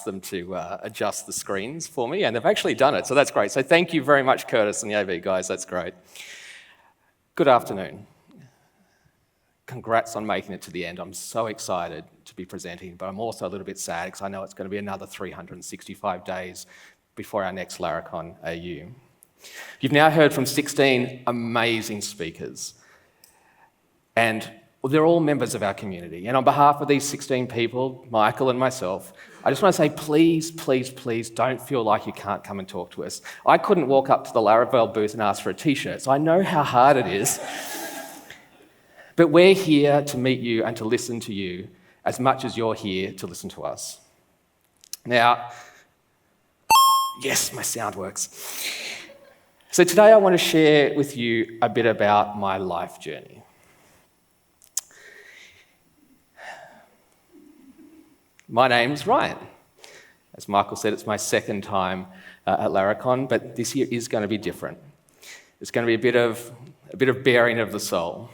asked them to adjust the screens for me, and they've actually done it, so that's great. So thank you very much, Curtis and the AV guys, that's great. Good afternoon. Congrats on making it to the end. I'm so excited to be presenting, but I'm also a little bit sad because I know it's going to be another 365 days before our next Laracon AU. You've now heard from 16 amazing speakers, and they're all members of our community. And on behalf of these 16 people, Michael and myself, I just want to say, please, please, please don't feel like you can't come and talk to us. I couldn't walk up to the Laravel booth and ask for a t-shirt, so I know how hard it is. But we're here to meet you and to listen to you as much as you're here to listen to us. Now, yes, my sound works. So today I want to share with you a bit about my life journey. My name's Ryan. As Michael said, it's my second time at Laracon, but this year is going to be different. It's going to be a bit of bearing of the soul.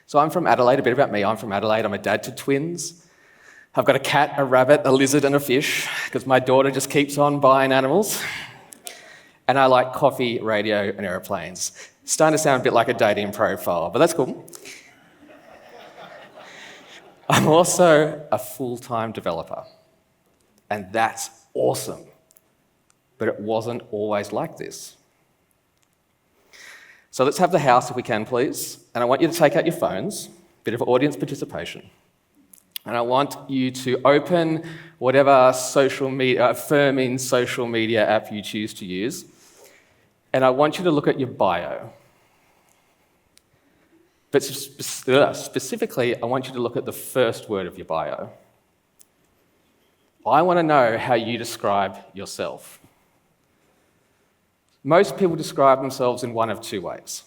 So I'm from Adelaide. A bit about me. I'm from Adelaide. I'm a dad to twins. I've got a cat, a rabbit, a lizard and a fish because my daughter just keeps on buying animals. And I like coffee, radio and aeroplanes. Starting to sound a bit like a dating profile, but that's cool. I'm also a full-time developer, and that's awesome. But it wasn't always like this. So let's have the house if we can, please. And I want you to take out your phones, a bit of audience participation. And I want you to open whatever social media, affirming social media app you choose to use. And I want you to look at your bio. But specifically, I want you to look at the first word of your bio. I want to know how you describe yourself. Most people describe themselves in one of two ways.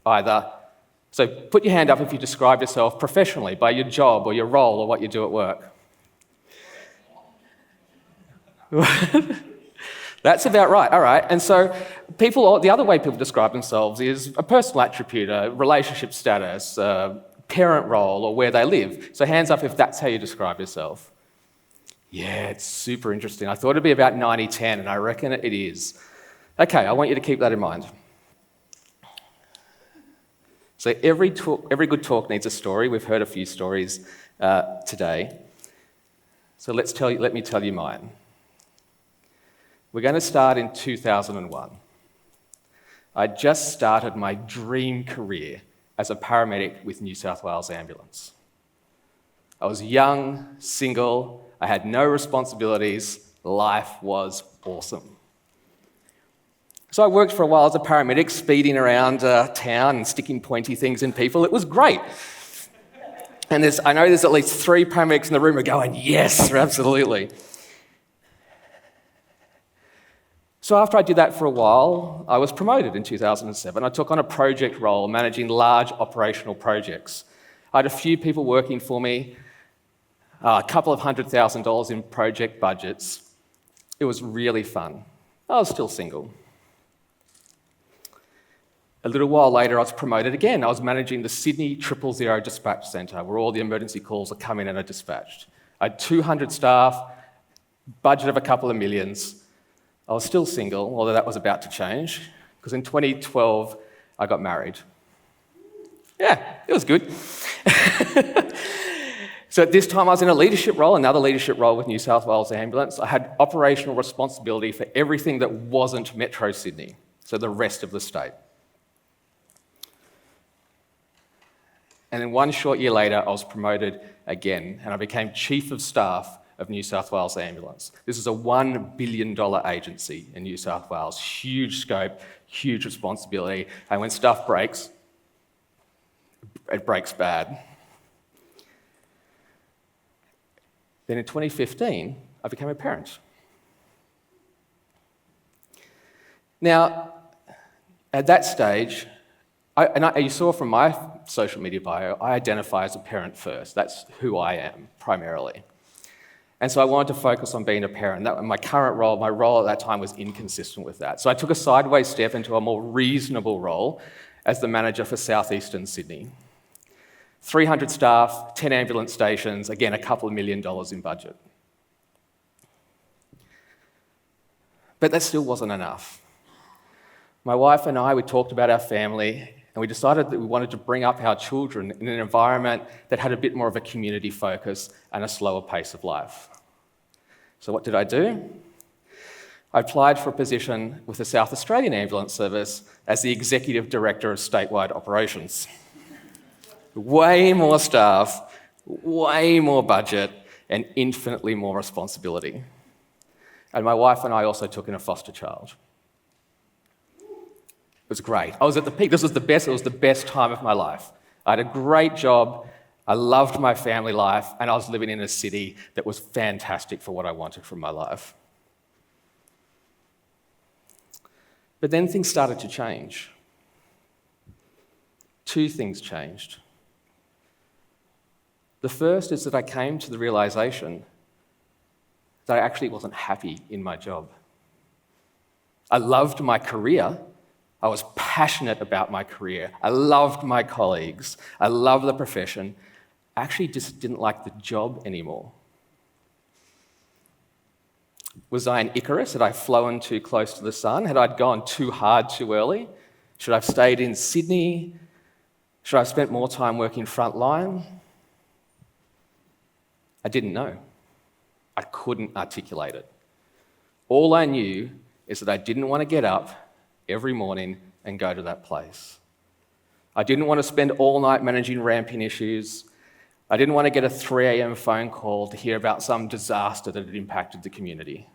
So put your hand up if you describe yourself professionally, by your job or your role or what you do at work. That's about right, all right. And so the other way people describe themselves is a personal attribute, a relationship status, a parent role, or where they live. So hands up if that's how you describe yourself. Yeah, it's super interesting. I thought it'd be about 90-10, and I reckon it is. Okay, I want you to keep that in mind. So every good talk needs a story. We've heard a few stories today. So let me tell you mine. We're going to start in 2001. I just started my dream career as a paramedic with New South Wales Ambulance. I was young, single, I had no responsibilities, life was awesome. So I worked for a while as a paramedic, speeding around town and sticking pointy things in people. It was great. And I know there's at least 3 paramedics in the room who are going, yes, absolutely. So after I did that for a while, I was promoted in 2007. I took on a project role managing large operational projects. I had a few people working for me, a couple of $100,000 in project budgets. It was really fun. I was still single. A little while later, I was promoted again. I was managing the Sydney 000 dispatch centre, where all the emergency calls are come in and are dispatched. I had 200 staff, budget of a couple of millions. I was still single, although that was about to change, because in 2012, I got married. Yeah, it was good. So at this time, I was in a leadership role, another leadership role with New South Wales Ambulance. I had operational responsibility for everything that wasn't Metro Sydney, so the rest of the state. And then 1 short year later, I was promoted again, and I became Chief of Staff of New South Wales Ambulance. This is a $1 billion agency in New South Wales. Huge scope, huge responsibility, and when stuff breaks, it breaks bad. Then in 2015, I became a parent. Now, at that stage, you saw from my social media bio, I identify as a parent first. That's who I am, primarily. And so I wanted to focus on being a parent. My role at that time was inconsistent with that. So I took a sideways step into a more reasonable role as the manager for southeastern Sydney. 300 staff, 10 ambulance stations, again, a couple of $1 million in budget. But that still wasn't enough. My wife and I, we talked about our family, and we decided that we wanted to bring up our children in an environment that had a bit more of a community focus and a slower pace of life. So what did I do? I applied for a position with the South Australian Ambulance Service as the Executive Director of Statewide Operations. Way more staff, way more budget, and infinitely more responsibility. And my wife and I also took in a foster child. It was great. I was at the peak. It was the best time of my life. I had a great job, I loved my family life, and I was living in a city that was fantastic for what I wanted from my life. But then things started to change. Two things changed. The first is that I came to the realization that I actually wasn't happy in my job. I loved my career. I was passionate about my career. I loved my colleagues. I loved the profession. I actually just didn't like the job anymore. Was I an Icarus? Had I flown too close to the sun? Had I gone too hard too early? Should I have stayed in Sydney? Should I have spent more time working frontline? I didn't know. I couldn't articulate it. All I knew is that I didn't want to get up every morning and go to that place. I didn't want to spend all night managing ramping issues. I didn't want to get a 3 a.m. phone call to hear about some disaster that had impacted the community.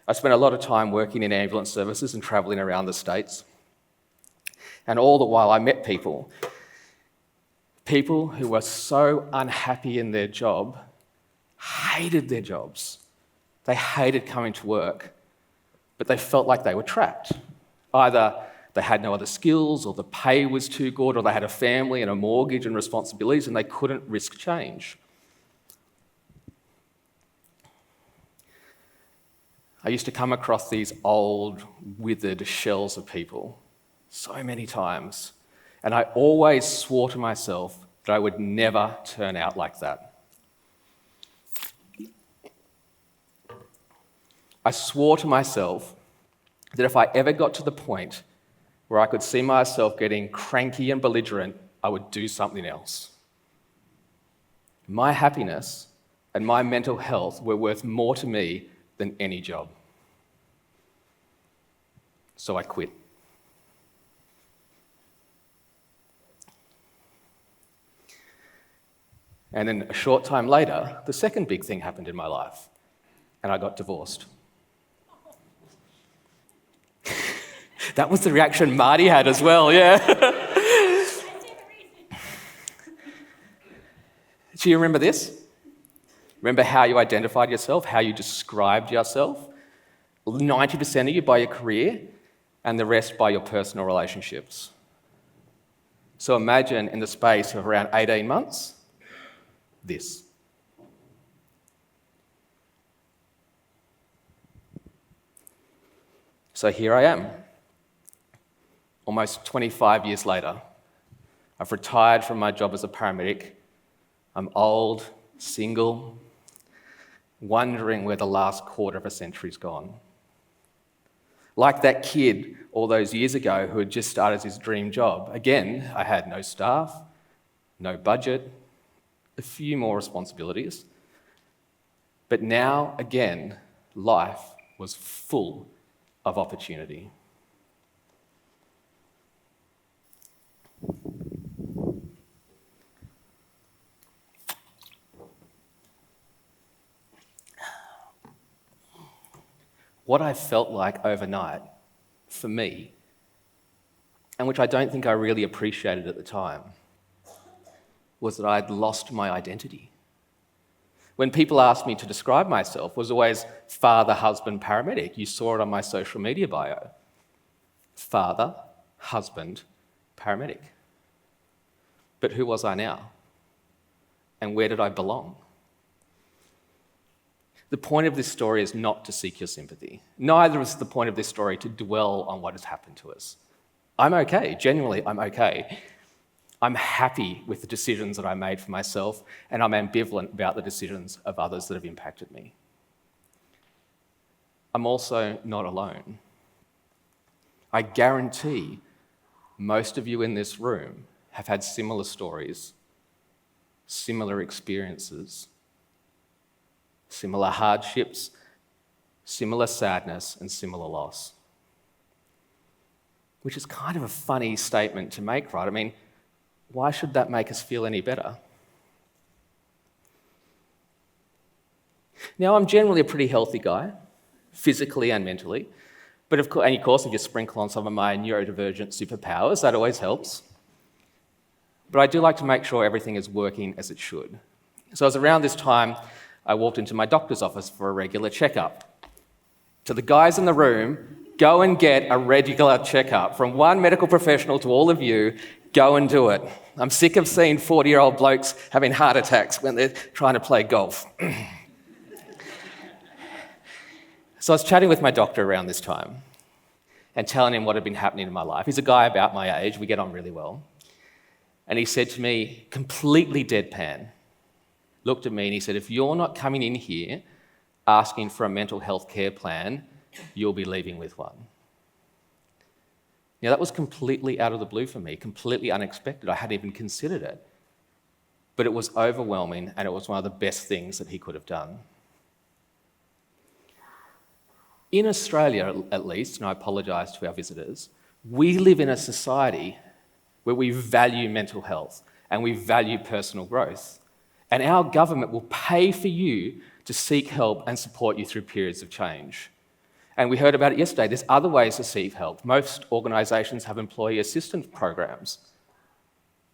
I spent a lot of time working in ambulance services and travelling around the States. And all the while I met people who were so unhappy in their job, hated their jobs. They hated coming to work, but they felt like they were trapped. Either they had no other skills, or the pay was too good, or they had a family and a mortgage and responsibilities, and they couldn't risk change. I used to come across these old, withered shells of people so many times, and I always swore to myself that I would never turn out like that. I swore to myself that if I ever got to the point where I could see myself getting cranky and belligerent, I would do something else. My happiness and my mental health were worth more to me than any job. So I quit. And then a short time later, the second big thing happened in my life, and I got divorced. That was the reaction Marty had as well, yeah. Do you remember this? Remember how you identified yourself, how you described yourself? 90% of you by your career, and the rest by your personal relationships. So imagine in the space of around 18 months, this. So here I am, almost 25 years later. I've retired from my job as a paramedic. I'm old, single, wondering where the last quarter of a century's gone. Like that kid all those years ago who had just started his dream job. Again, I had no staff, no budget, a few more responsibilities. But now, again, life was full of opportunity. What I felt like overnight, for me, and which I don't think I really appreciated at the time, was that I'd lost my identity. When people asked me to describe myself, it was always father, husband, paramedic. You saw it on my social media bio. Father, husband, paramedic. But who was I now? And where did I belong? The point of this story is not to seek your sympathy. Neither is the point of this story to dwell on what has happened to us. I'm okay. Genuinely, I'm okay. I'm happy with the decisions that I made for myself, and I'm ambivalent about the decisions of others that have impacted me. I'm also not alone. I guarantee most of you in this room have had similar stories, similar experiences, similar hardships, similar sadness, and similar loss. Which is kind of a funny statement to make, right? I mean, why should that make us feel any better? Now, I'm generally a pretty healthy guy, physically and mentally, but of course, if you sprinkle on some of my neurodivergent superpowers, that always helps. But I do like to make sure everything is working as it should. So as around this time, I walked into my doctor's office for a regular checkup. To the guys in the room, go and get a regular checkup. From one medical professional to all of you, go and do it. I'm sick of seeing 40-year-old blokes having heart attacks when they're trying to play golf. So I was chatting with my doctor around this time and telling him what had been happening in my life. He's a guy about my age, we get on really well. And he said to me, completely deadpan, looked at me and he said, if you're not coming in here asking for a mental health care plan, you'll be leaving with one. Now that was completely out of the blue for me, completely unexpected. I hadn't even considered it. But it was overwhelming and it was one of the best things that he could have done. In Australia, at least, and I apologise to our visitors, we live in a society where we value mental health and we value personal growth. And our government will pay for you to seek help and support you through periods of change. And we heard about it yesterday. There's other ways to seek help. Most organisations have employee assistance programs.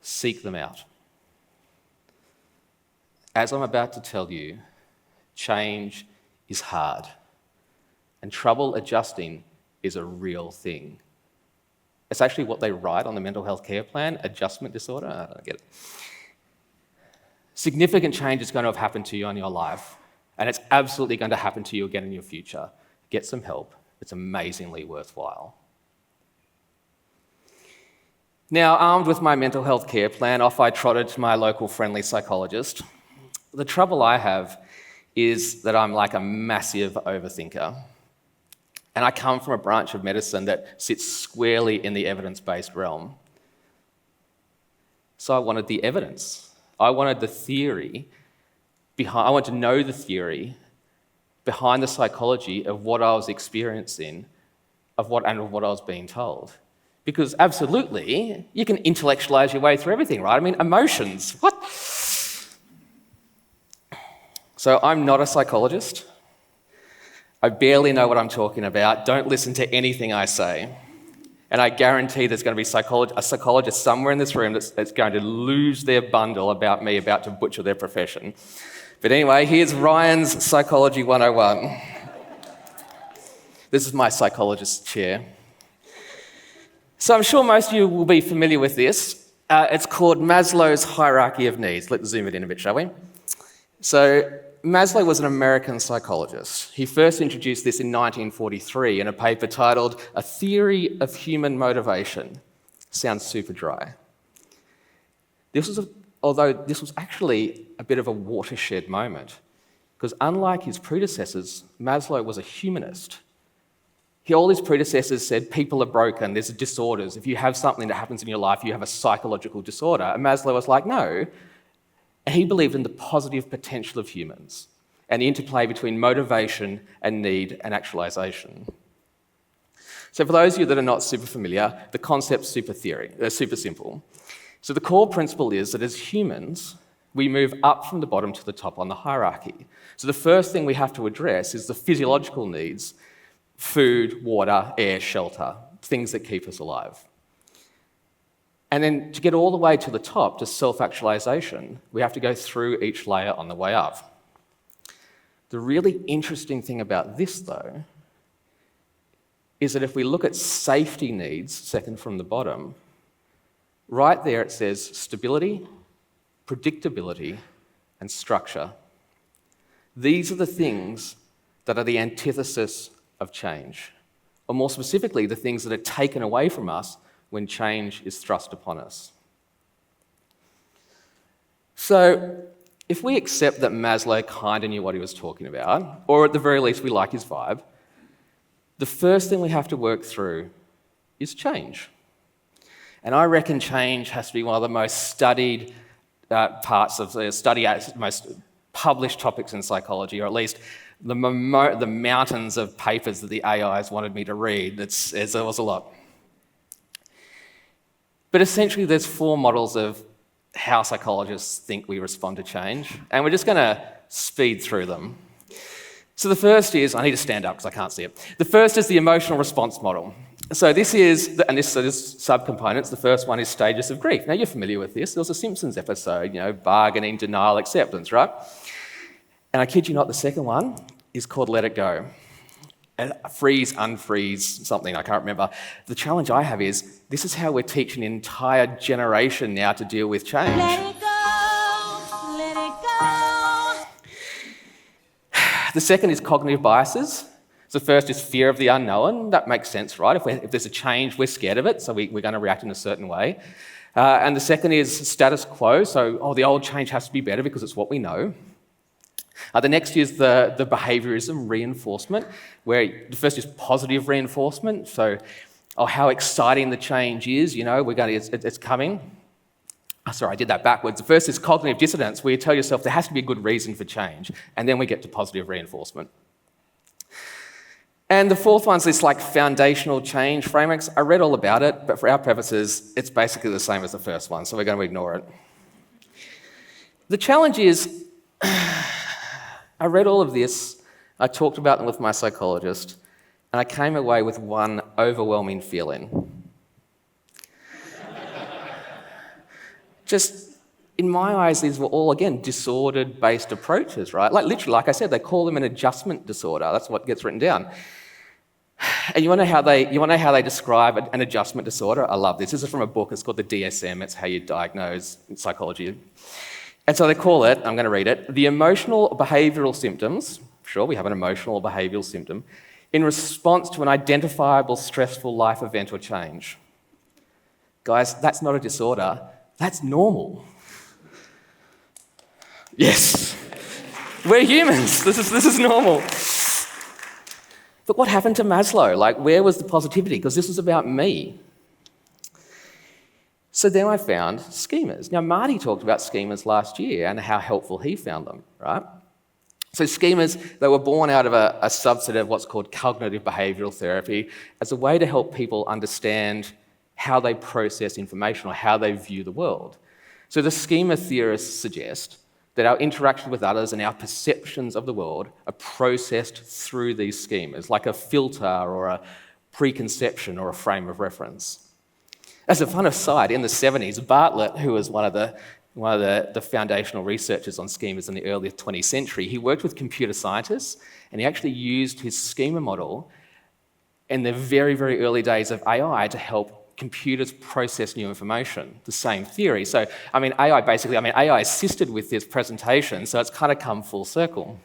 Seek them out. As I'm about to tell you, change is hard. And trouble adjusting is a real thing. It's actually what they write on the mental health care plan, adjustment disorder. I don't get it. Significant change is going to have happened to you in your life, and it's absolutely going to happen to you again in your future. Get some help. It's amazingly worthwhile. Now, armed with my mental health care plan, off I trotted to my local friendly psychologist. The trouble I have is that I'm like a massive overthinker. And I come from a branch of medicine that sits squarely in the evidence-based realm. So I wanted the evidence. I wanted the theory behind, I wanted to know the theory behind the psychology of what I was experiencing, of what I was being told. Because absolutely, you can intellectualize your way through everything, right? I mean, emotions, what? So I'm not a psychologist. I barely know what I'm talking about. Don't listen to anything I say. And I guarantee there's going to be a psychologist somewhere in this room that's going to lose their bundle about me about to butcher their profession. But anyway, here's Ryan's Psychology 101. This is my psychologist's chair. So I'm sure most of you will be familiar with this. It's called Maslow's hierarchy of needs. Let's zoom it in a bit, shall we? So Maslow was an American psychologist. He first introduced this in 1943 in a paper titled A Theory of Human Motivation. Sounds super dry. Although this was actually a bit of a watershed moment, because unlike his predecessors, Maslow was a humanist. All his predecessors said people are broken, there's disorders. If you have something that happens in your life, you have a psychological disorder. And Maslow was like, no. He believed in the positive potential of humans and the interplay between motivation and need and actualization. So for those of you that are not super familiar, the concept's super simple. So the core principle is that as humans, we move up from the bottom to the top on the hierarchy. So the first thing we have to address is the physiological needs: food, water, air, shelter, things that keep us alive. And then to get all the way to the top, to self-actualization, we have to go through each layer on the way up. The really interesting thing about this, though, is that if we look at safety needs, second from the bottom, right there it says stability, predictability, and structure. These are the things that are the antithesis of change, or more specifically, the things that are taken away from us when change is thrust upon us. So, if we accept that Maslow kind of knew what he was talking about, or at the very least we like his vibe, the first thing we have to work through is change. And I reckon change has to be one of the most studied parts of the study, most published topics in psychology, or at least the mountains of papers that the AIs wanted me to read. There was a lot. But essentially, there's 4 models of how psychologists think we respond to change, and we're just going to speed through them. So the first is, I need to stand up because I can't see it. The first is the emotional response model. So this is, there's subcomponents. The first one is stages of grief. Now, you're familiar with this. There was a Simpsons episode, bargaining, denial, acceptance, right? And I kid you not, the second one is called Let It Go. Freeze, unfreeze, something, I can't remember. The challenge I have is, this is how we're teaching an entire generation now to deal with change. Let it go, let it go. The second is cognitive biases. So first is fear of the unknown. That makes sense, right? If there's a change, we're scared of it, so we're going to react in a certain way. And the second is status quo. So, the old change has to be better because it's what we know. The next is the behaviorism reinforcement, where the first is positive reinforcement. So, how exciting the change is, it's coming. Sorry, I did that backwards. The first is cognitive dissonance, where you tell yourself there has to be a good reason for change, and then we get to positive reinforcement. And the fourth one's this foundational change frameworks. I read all about it, but for our purposes, it's basically the same as the first one, so we're going to ignore it. The challenge is, I read all of this, I talked about them with my psychologist, and I came away with one overwhelming feeling. Just, in my eyes, these were all, again, disordered-based approaches, right? Literally, like I said, they call them an adjustment disorder. That's what gets written down. And you want to know how they describe an adjustment disorder? I love this. This is from a book. It's called the DSM. It's how you diagnose psychology. And so they call it, I'm going to read it, the emotional behavioural symptoms, sure, we have an emotional or behavioural symptom, in response to an identifiable stressful life event or change. Guys, that's not a disorder. That's normal. Yes. We're humans. This is normal. But what happened to Maslow? Where was the positivity? Because this was about me. So then I found schemas. Now, Marty talked about schemas last year and how helpful he found them, right? So schemas, they were born out of a subset of what's called cognitive behavioural therapy as a way to help people understand how they process information or how they view the world. So the schema theorists suggest that our interaction with others and our perceptions of the world are processed through these schemas, like a filter or a preconception or a frame of reference. As a fun aside, in the 70s, Bartlett, who was one of the foundational researchers on schemas in the early 20th century, he worked with computer scientists, and he actually used his schema model in the very, very early days of AI to help computers process new information, the same theory. So, AI assisted with this presentation, so it's kind of come full circle.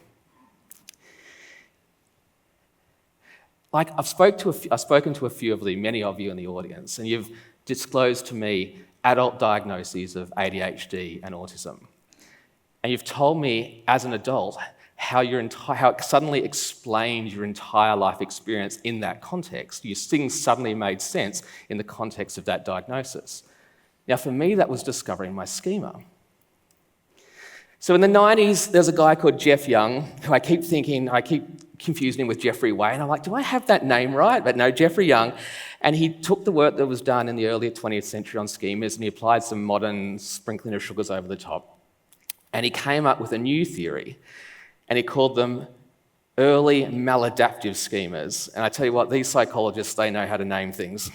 I've spoken to a few of many of you in the audience, and you've disclosed to me adult diagnoses of ADHD and autism. And you've told me, as an adult, how it suddenly explained your entire life experience in that context. Things suddenly made sense in the context of that diagnosis. Now, for me, that was discovering my schema. So in the 90s, there's a guy called Jeff Young, who I keep confusing him with Jeffrey Way, and I'm like, do I have that name right? But no, Jeffrey Young. And he took the work that was done in the early 20th century on schemas, and he applied some modern sprinkling of sugars over the top. And he came up with a new theory, and he called them early maladaptive schemas. And I tell you what, these psychologists, they know how to name things.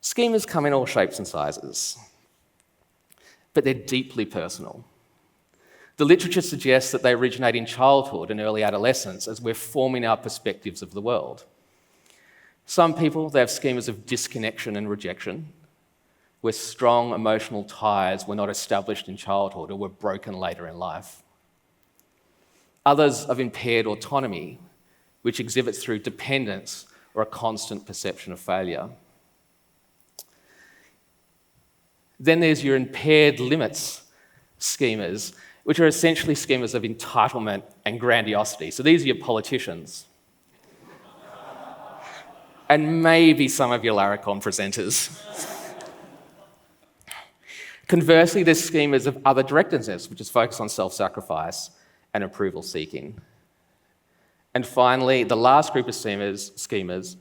Schemas come in all shapes and sizes, but they're deeply personal. The literature suggests that they originate in childhood and early adolescence as we're forming our perspectives of the world. Some people, they have schemas of disconnection and rejection, where strong emotional ties were not established in childhood or were broken later in life. Others of impaired autonomy, which exhibits through dependence or a constant perception of failure. Then there's your impaired limits schemas, which are essentially schemas of entitlement and grandiosity. So these are your politicians. And maybe some of your Laracon presenters. Conversely, there's schemas of other directedness, which is focused on self-sacrifice and approval-seeking. And finally, the last group of schemas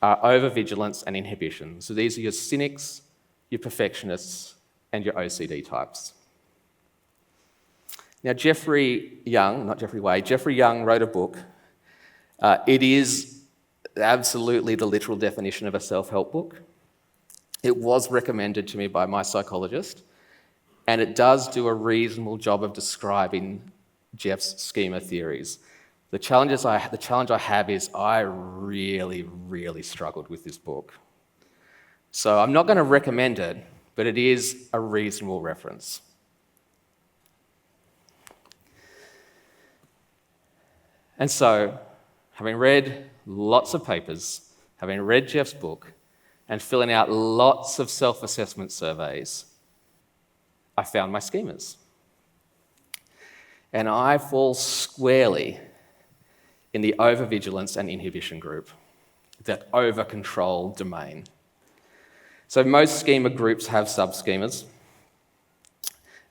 are overvigilance and inhibition. So these are your cynics, your perfectionists, and your OCD types. Now, Jeffrey Young wrote a book. It is absolutely the literal definition of a self-help book. It was recommended to me by my psychologist, and it does do a reasonable job of describing Jeff's schema theories. The challenge I have is I really, really struggled with this book. So I'm not going to recommend it, but it is a reasonable reference. And so, having read lots of papers, having read Jeff's book, and filling out lots of self-assessment surveys, I found my schemas. And I fall squarely in the overvigilance and inhibition group, that over-control domain. So most schema groups have sub-schemas.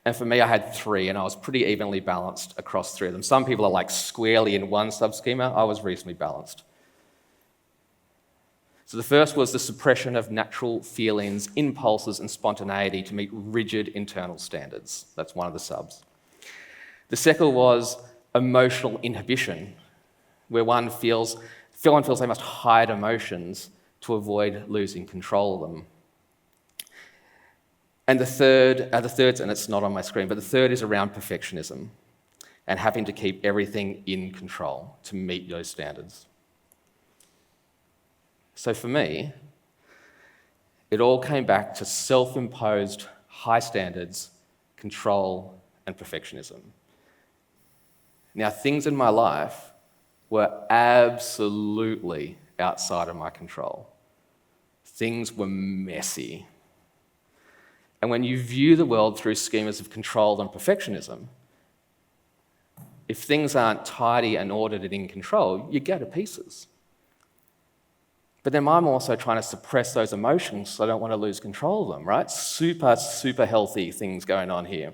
And for me, I had 3, and I was pretty evenly balanced across 3 of them. Some people are like squarely in one sub-schema. I was reasonably balanced. So the first was the suppression of natural feelings, impulses, and spontaneity to meet rigid internal standards. That's one of the subs. The second was emotional inhibition, where one feels they must hide emotions to avoid losing control of them. And the third, and it's not on my screen, but the third is around perfectionism and having to keep everything in control to meet those standards. So for me, it all came back to self-imposed high standards, control, and perfectionism. Now, things in my life were absolutely outside of my control. Things were messy. And when you view the world through schemas of control and perfectionism, if things aren't tidy and ordered and in control, you go to pieces. But then I'm also trying to suppress those emotions so I don't want to lose control of them, right? Super, super healthy things going on here.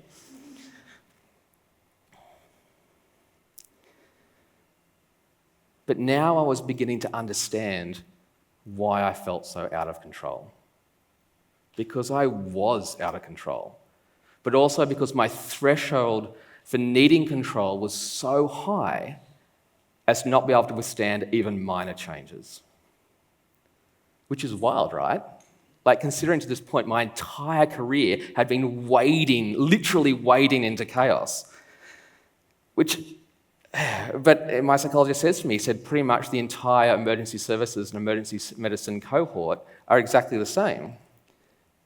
But now I was beginning to understand why I felt so out of control. Because I was out of control, but also because my threshold for needing control was so high as to not be able to withstand even minor changes. Which is wild, right? Like, considering to this point my entire career had been literally wading into chaos. But my psychologist says to me, he said pretty much the entire emergency services and emergency medicine cohort are exactly the same,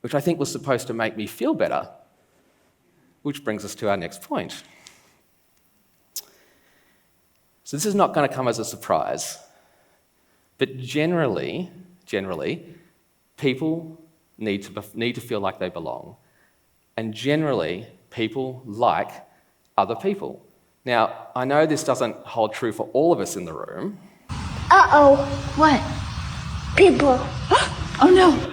which I think was supposed to make me feel better, which brings us to our next point. So this is not going to come as a surprise, but generally, people need to feel like they belong, and generally, people like other people. Now, I know this doesn't hold true for all of us in the room. Uh-oh. What? People. Oh, no.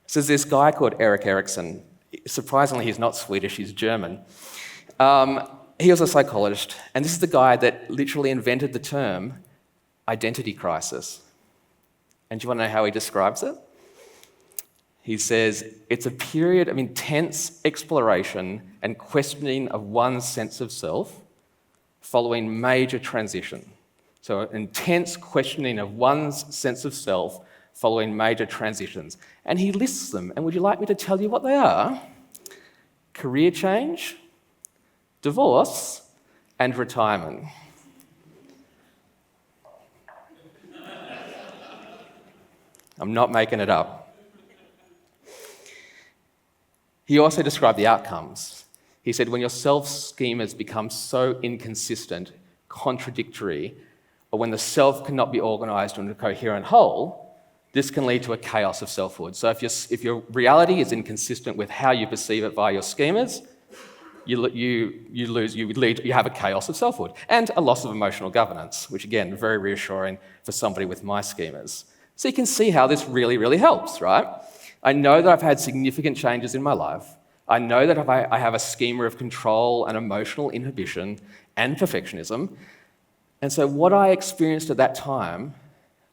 So there's this guy called Erik Erikson. Surprisingly, he's not Swedish, he's German. He was a psychologist, and this is the guy that literally invented the term identity crisis. And do you want to know how he describes it? He says, it's a period of intense exploration and questioning of one's sense of self following major transition. So intense questioning of one's sense of self following major transitions. And he lists them, and would you like me to tell you what they are? Career change, divorce, and retirement. I'm not making it up. He also described the outcomes. He said, when your self-schemas become so inconsistent, contradictory, or when the self cannot be organised into a coherent whole, this can lead to a chaos of selfhood. So if your reality is inconsistent with how you perceive it via your schemas, you have a chaos of selfhood and a loss of emotional governance, which again, very reassuring for somebody with my schemas. So you can see how this really, really helps, right? I know that I've had significant changes in my life. I know that I have a schema of control and emotional inhibition and perfectionism. And so what I experienced at that time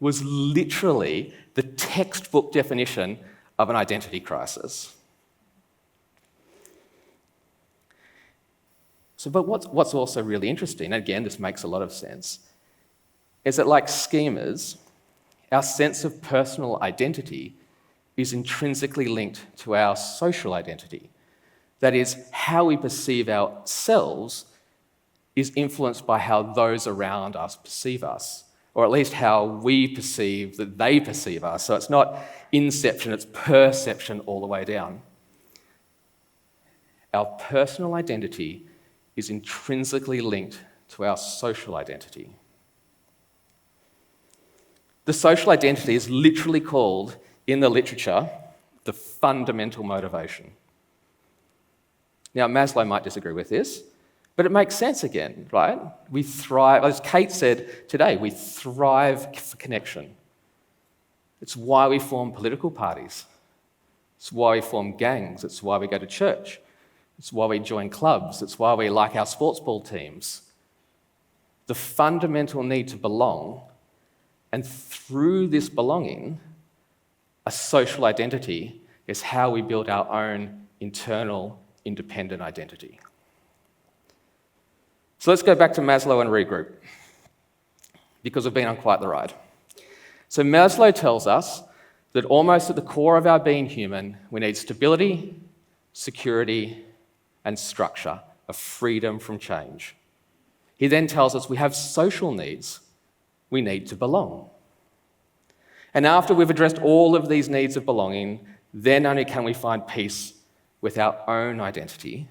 was literally the textbook definition of an identity crisis. But what's also really interesting, and again, this makes a lot of sense, is that like schemas, our sense of personal identity is intrinsically linked to our social identity. That is, how we perceive ourselves is influenced by how those around us perceive us, or at least how we perceive that they perceive us. So it's not inception, it's perception all the way down. Our personal identity is intrinsically linked to our social identity. The social identity is literally called, in the literature, the fundamental motivation. Now, Maslow might disagree with this, but it makes sense again, right? We thrive, as Kate said today, we thrive for connection. It's why we form political parties. It's why we form gangs. It's why we go to church. It's why we join clubs. It's why we like our sports ball teams. The fundamental need to belong, and through this belonging, a social identity is how we build our own internal independent identity. So let's go back to Maslow and regroup, because we've been on quite the ride. So Maslow tells us that almost at the core of our being human, we need stability, security, and structure, a freedom from change. He then tells us we have social needs. We need to belong. And after we've addressed all of these needs of belonging, then only can we find peace with our own identity.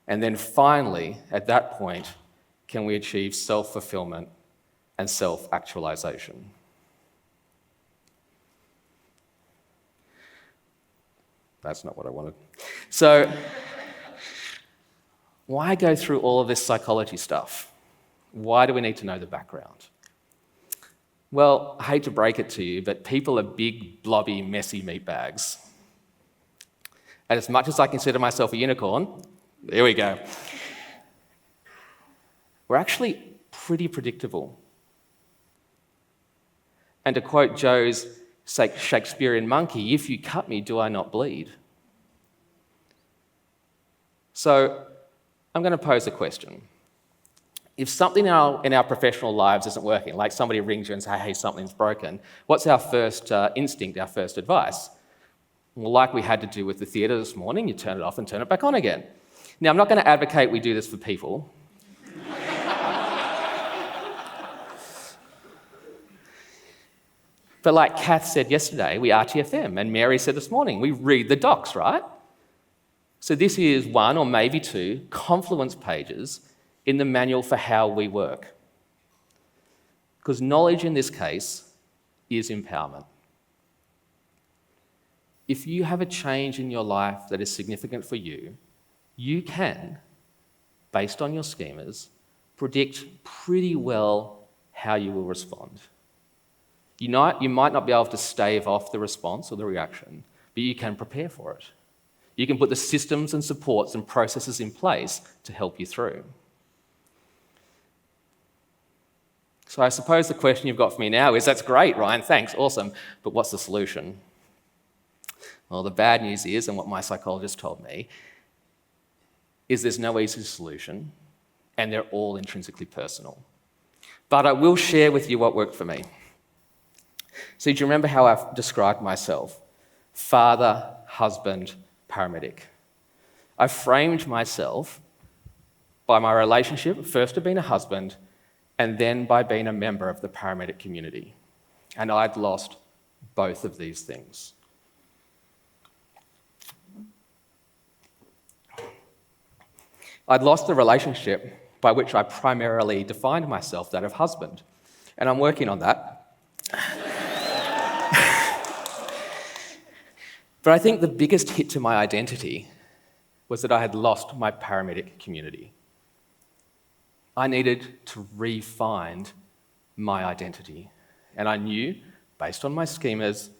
And then finally, at that point, can we achieve self-fulfillment and self-actualization. That's not what I wanted. So, why go through all of this psychology stuff? Why do we need to know the background? Well, I hate to break it to you, but people are big, blobby, messy meatbags. And as much as I consider myself a unicorn, there we go, we're actually pretty predictable. And to quote Joe's Shakespearean monkey, if you cut me, do I not bleed? So I'm going to pose a question. If something in our professional lives isn't working, like somebody rings you and says, hey, something's broken, what's our first instinct, our first advice? Well, like we had to do with the theatre this morning, you turn it off and turn it back on again. Now, I'm not going to advocate we do this for people. But like Kath said yesterday, we RTFM, and Mary said this morning, we read the docs, right? So this is one or maybe two confluence pages in the manual for how we work. Because knowledge in this case is empowerment. If you have a change in your life that is significant for you, you can, based on your schemas, predict pretty well how you will respond. You might not be able to stave off the response or the reaction, but you can prepare for it. You can put the systems and supports and processes in place to help you through. So I suppose the question you've got for me now is, that's great, Ryan, thanks, awesome, but what's the solution? Well, the bad news is, and what my psychologist told me, is there's no easy solution, and they're all intrinsically personal. But I will share with you what worked for me. So do you remember how I've described myself? Father, husband, paramedic. I framed myself by my relationship, first to being a husband, and then by being a member of the paramedic community. And I'd lost both of these things. I'd lost the relationship by which I primarily defined myself, that of husband. And I'm working on that. But I think the biggest hit to my identity was that I had lost my paramedic community. I needed to re-find my identity. And I knew, based on my schemas,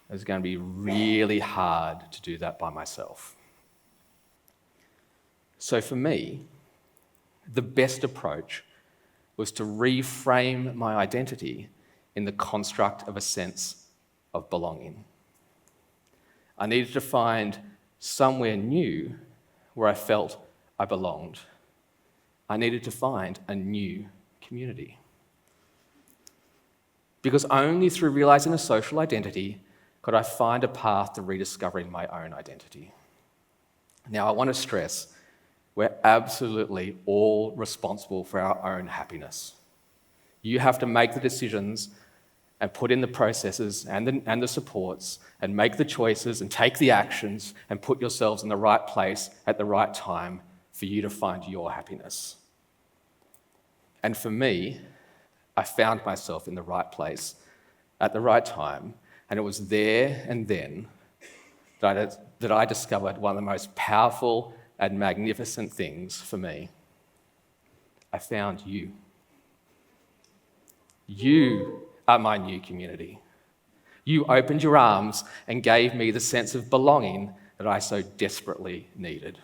it was going to be really hard to do that by myself. So for me, the best approach was to reframe my identity in the construct of a sense of belonging. I needed to find somewhere new where I felt I belonged. I needed to find a new community. Because only through realizing a social identity could I find a path to rediscovering my own identity. Now, I want to stress, we're absolutely all responsible for our own happiness. You have to make the decisions and put in the processes and the supports and make the choices and take the actions and put yourselves in the right place at the right time for you to find your happiness. And for me, I found myself in the right place at the right time, and it was there and then that I discovered one of the most powerful and magnificent things for me. I found you. You are my new community. You opened your arms and gave me the sense of belonging that I so desperately needed.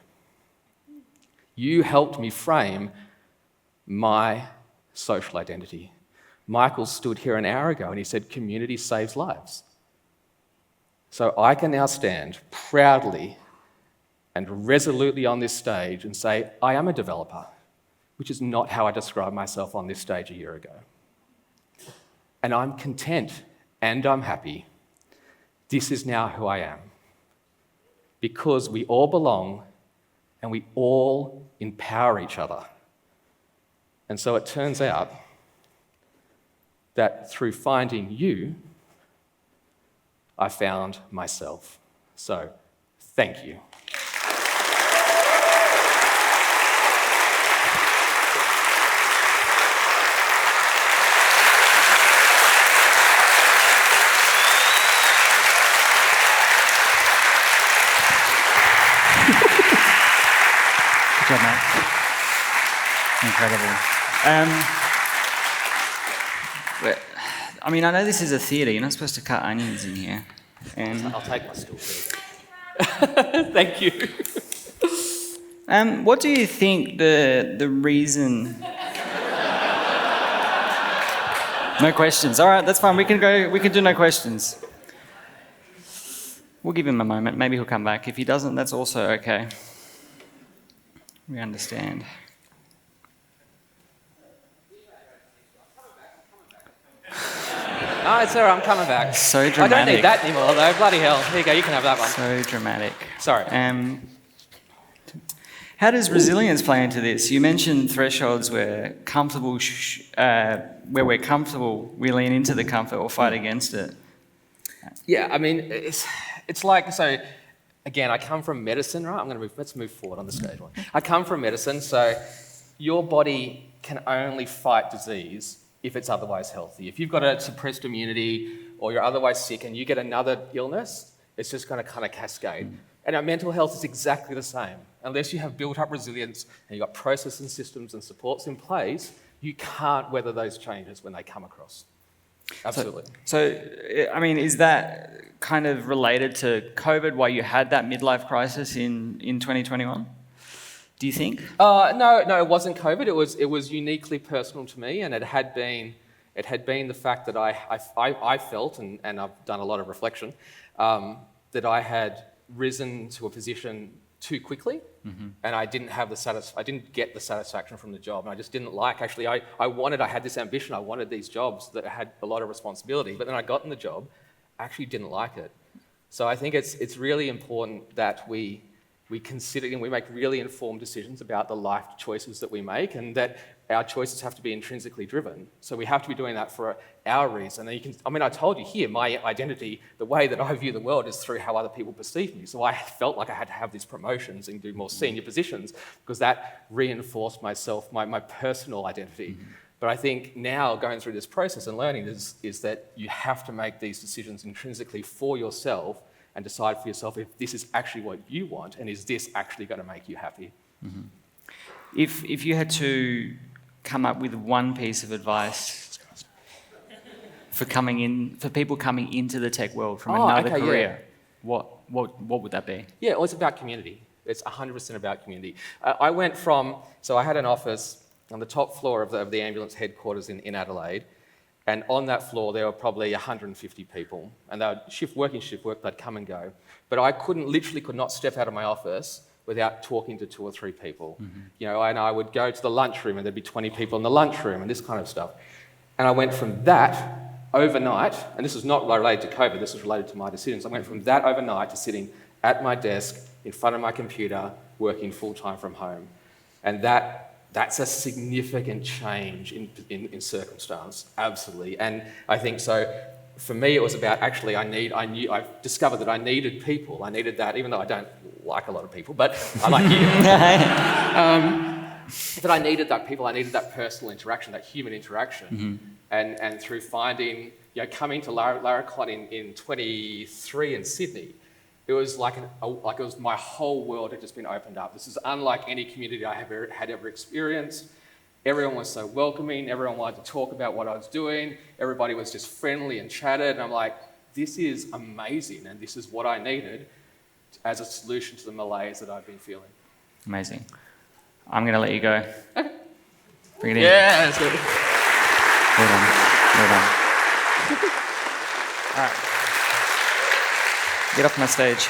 You helped me frame my social identity. Michael stood here an hour ago and he said, community saves lives. So I can now stand proudly and resolutely on this stage and say, I am a developer, which is not how I described myself on this stage a year ago. And I'm content and I'm happy. This is now who I am. Because we all belong and we all empower each other. And so it turns out that through finding you, I found myself. So, thank you. Good job, mate. Incredible. I mean, I know this is a theatre. You're not supposed to cut onions in here. And I'll take my stool. Thank you. what do you think the reason? No questions. All right, that's fine. We can go. We can do no questions. We'll give him a moment. Maybe he'll come back. If he doesn't, that's also okay. We understand. No, it's all right, I'm coming back. So dramatic. I don't need that anymore, though. Bloody hell. Here you go, you can have that one. So dramatic. Sorry. How does resilience play into this? You mentioned thresholds where comfortable, where we're comfortable, we lean into the comfort or fight against it. Yeah, I mean, it's like, so again, I come from medicine, right? Let's move forward on the stage one. I come from medicine, so your body can only fight disease if it's otherwise healthy. If you've got a suppressed immunity or you're otherwise sick and you get another illness, it's just going to kind of cascade. And our mental health is exactly the same. Unless you have built up resilience and you've got processes and systems and supports in place, you can't weather those changes when they come across. Absolutely. So, I mean, is that kind of related to COVID, why you had that midlife crisis in 2021? Do you think? No, it wasn't COVID. It was uniquely personal to me, and it had been the fact that I felt, and I've done a lot of reflection, that I had risen to a position too quickly, and I didn't get the satisfaction from the job, and I just didn't like. Actually, I had this ambition. I wanted these jobs that had a lot of responsibility, but then I got in the job, I actually didn't like it. So I think it's really important that we consider and we make really informed decisions about the life choices that we make, and that our choices have to be intrinsically driven. So we have to be doing that for our reason. And I told you here, my identity, the way that I view the world is through how other people perceive me. So I felt like I had to have these promotions and do more senior positions because that reinforced myself, my personal identity. But I think now going through this process and learning is that you have to make these decisions intrinsically for yourself and decide for yourself if this is actually what you want and is this actually going to make you happy. If you had to come up with one piece of advice for people coming into the tech world from another career, what would that be? Yeah, well, it's about community. It's 100% about community. I had an office on the top floor of the ambulance headquarters in Adelaide, and on that floor there were probably 150 people, and they would working shift work, they'd come and go. But I literally could not step out of my office without talking to 2 or 3 people. You know, and I would go to the lunchroom and there'd be 20 people in the lunchroom and this kind of stuff. And I went from that overnight, and this is not related to COVID, this is related to my decisions. I went from that overnight to sitting at my desk in front of my computer, working full-time from home. And that's a significant change in circumstance, absolutely. And I think so. For me, it was about actually I discovered that I needed people. I needed that, even though I don't like a lot of people, but I like you. But I needed that people. I needed that personal interaction, that human interaction. And through finding, coming to Laracon in 23 in Sydney, it was like it was my whole world had just been opened up. This is unlike any community I had ever experienced. Everyone was so welcoming. Everyone wanted to talk about what I was doing. Everybody was just friendly and chatted. And I'm like, this is amazing. And this is what I needed as a solution to the malaise that I've been feeling. Amazing. I'm going to let you go. Okay. Bring it in. Yeah, that's good. Well done. Well done. All right. Get off my stage.